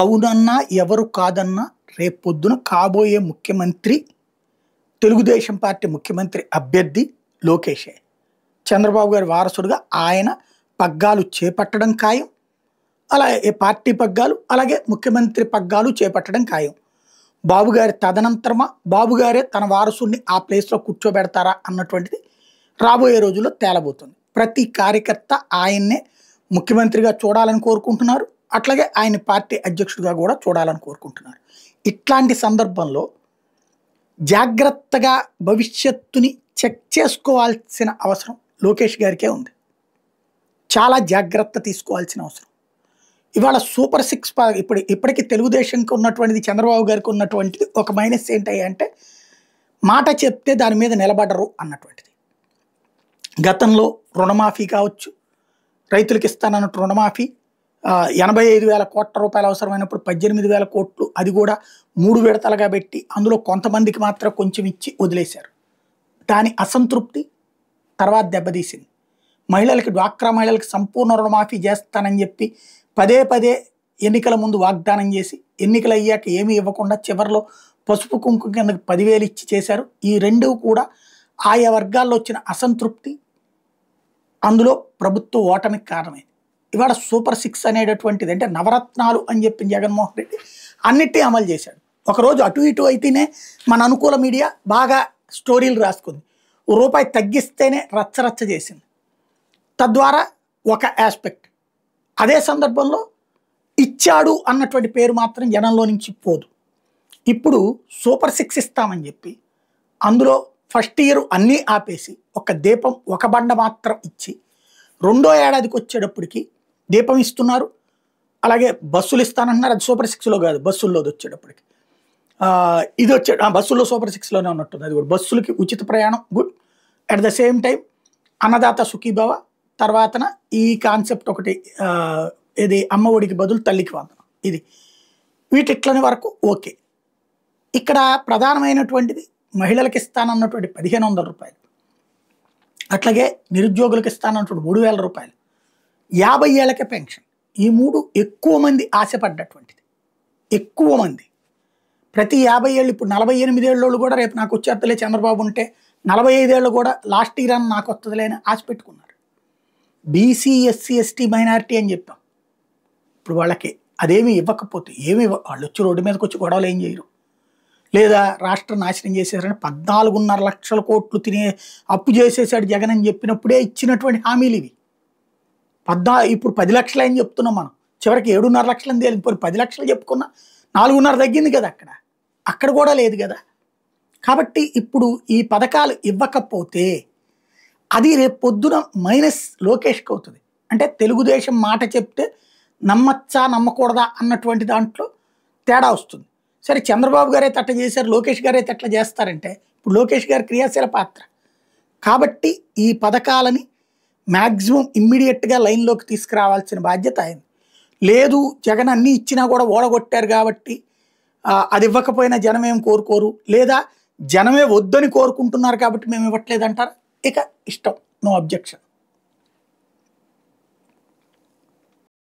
అవునన్నా ఎవరు కాదన్నా రేపొద్దున కాబోయే ముఖ్యమంత్రి తెలుగుదేశం పార్టీ ముఖ్యమంత్రి అభ్యర్థి లోకేషే. చంద్రబాబు గారి వారసుడుగా ఆయన పగ్గాలు చేపట్టడం ఖాయం. అలాగే పార్టీ పగ్గాలు, అలాగే ముఖ్యమంత్రి పగ్గాలు చేపట్టడం ఖాయం. బాబు గారి తదనంతరమా, బాబు గారే తన వారసుడిని ఆ ప్లేస్లో కూర్చోబెడతారా అన్నటువంటిది రాబోయే రోజుల్లో తేలబోతుంది. ప్రతి కార్యకర్త ఆయన్నే ముఖ్యమంత్రిగా చూడాలని కోరుకుంటున్నారు. అట్లాగే ఆయన పార్టీ అధ్యక్షుడిగా కూడా చూడాలని కోరుకుంటున్నారు. ఇట్లాంటి సందర్భంలో జాగ్రత్తగా భవిష్యత్తుని చెక్ చేసుకోవాల్సిన అవసరం లోకేష్ గారికే ఉంది. చాలా జాగ్రత్త తీసుకోవాల్సిన అవసరం. ఇవాళ సూపర్ సిక్స్ ఇప్పటికీ తెలుగుదేశంకి ఉన్నటువంటిది, చంద్రబాబు గారికి ఉన్నటువంటిది ఒక మైనస్ ఏంటంటే మాట చెప్తే దాని మీద నిలబడరు అన్నటువంటిది. గతంలో రుణమాఫీ కావచ్చు, రైతులకు ఇస్తానన్నట్టు రుణమాఫీ 85,000 కోట్ల రూపాయలు అవసరమైనప్పుడు 18,000 కోట్లు, అది కూడా 3 విడతలుగా పెట్టి అందులో కొంతమందికి మాత్రం కొంచెం ఇచ్చి వదిలేశారు. దాని అసంతృప్తి తర్వాత దెబ్బతీసింది. మహిళలకి, డ్వాక్రా మహిళలకి సంపూర్ణ రుణమాఫీ చేస్తానని చెప్పి పదే పదే ఎన్నికల ముందు వాగ్దానం చేసి ఎన్నికలు అయ్యాక ఏమీ ఇవ్వకుండా చివరిలో పసుపు కుంకుమ కిందకి 10,000 ఇచ్చి చేశారు. ఈ రెండు కూడా ఆయా వర్గాల్లో వచ్చిన అసంతృప్తి, అందులో ప్రభుత్వ ఓటమికి కారణమైంది. ఇవాళ సూపర్ సిక్స్ అనేటటువంటిది అంటే నవరత్నాలు అని చెప్పి జగన్మోహన్ రెడ్డి అన్నిటి అమలు చేశాడు. ఒకరోజు అటు ఇటు అయితేనే మన అనుకూల మీడియా బాగా స్టోరీలు రాసుకుంది. రూపాయి తగ్గిస్తేనే రచ్చరచ్చ చేసింది. తద్వారా ఒక ఆస్పెక్ట్. అదే సందర్భంలో ఇచ్చాడు అన్నటువంటి పేరు మాత్రం జనంలో నుంచి పోదు. ఇప్పుడు సూపర్ సిక్స్ ఇస్తామని చెప్పి అందులో ఫస్ట్ ఇయర్ అన్నీ ఆపేసి ఒక దీపం, ఒక బండ మాత్రం ఇచ్చి రెండో ఏడాదికి వచ్చేటప్పటికి దీపం ఇస్తున్నారు. అలాగే బస్సులు ఇస్తానంటున్నారు. అది సూపర్ సిక్స్లో కాదు, బస్సుల్లోది వచ్చేటప్పటికి. ఇది వచ్చే బస్సుల్లో సూపర్ సిక్స్లోనే ఉన్నట్టుంది. అది కూడా బస్సులకి ఉచిత ప్రయాణం good. At the same time Annadata Sukhibhava, తర్వాతన ఈ కాన్సెప్ట్ ఒకటి, ఇది అమ్మఒడికి బదులు తల్లికి వందనం, ఇది వీటిట్లని వరకు ఓకే. ఇక్కడ ప్రధానమైనటువంటిది మహిళలకు ఇస్తానన్నటువంటి 1,500 రూపాయలు, అట్లాగే నిరుద్యోగులకు ఇస్తానన్నటువంటి 3,000 రూపాయలు, 50 ఏళ్ళకే పెన్షన్. ఈ మూడు ఎక్కువ మంది ఆశపడ్డటువంటిది. ఎక్కువ మంది ప్రతి 50 ఏళ్ళు, ఇప్పుడు 48 ఏళ్ళు కూడా రేపు నాకు వచ్చేస్తలే చంద్రబాబు ఉంటే, 45 ఏళ్ళు కూడా లాస్ట్ ఇయర్ అని నాకు వస్తుందిలే అని ఆశ పెట్టుకున్నారు. బీసీ, ఎస్సీ, ఎస్టీ, మైనారిటీ అని చెప్పాం. ఇప్పుడు వాళ్ళకి అదేమి ఇవ్వకపోతే వాళ్ళు వచ్చి రోడ్డు మీదకి వచ్చి గొడవలు ఏం చేయరు. లేదా రాష్ట్రం నాశనం చేసేసారని 14.5 లక్షల కోట్లు అప్పు చేసేసాడు జగన్ అని చెప్పినప్పుడే ఇచ్చినటువంటి హామీలు ఇవి. ఇప్పుడు 10 లక్షలు అని చెప్తున్నాం మనం, చివరికి 7.5 లక్షలు అని తేలింది. 10 లక్షలు చెప్పుకున్నా 4.5 తగ్గింది కదా, అక్కడ కూడా లేదు కదా. కాబట్టి ఇప్పుడు ఈ పథకాలు ఇవ్వకపోతే అది రేపు పొద్దున మైనస్ లోకేష్కి అవుతుంది. అంటే తెలుగుదేశం మాట చెప్తే నమ్మచ్చా నమ్మకూడదా అన్నటువంటి దాంట్లో తేడా వస్తుంది. సరే, చంద్రబాబు గారే తట్ట చేశారు, లోకేష్ గారే తట్ల చేస్తారంటే ఇప్పుడు లోకేష్ గారి క్రియాశీల పాత్ర కాబట్టి ఈ పథకాలని మ్యాక్సిమం ఇమ్మీడియట్గా లైన్లోకి తీసుకురావాల్సిన బాధ్యత అయింది. లేదు, జగన్ అన్నీ ఇచ్చినా కూడా ఓడగొట్టారు కాబట్టి అది ఇవ్వకపోయినా జనమేం కోరుకోరు, లేదా జనమే వద్దని కోరుకుంటున్నారు కాబట్టి మేము ఇవ్వట్లేదంటారా, ఇక ఇష్టం, నో అబ్జెక్షన్.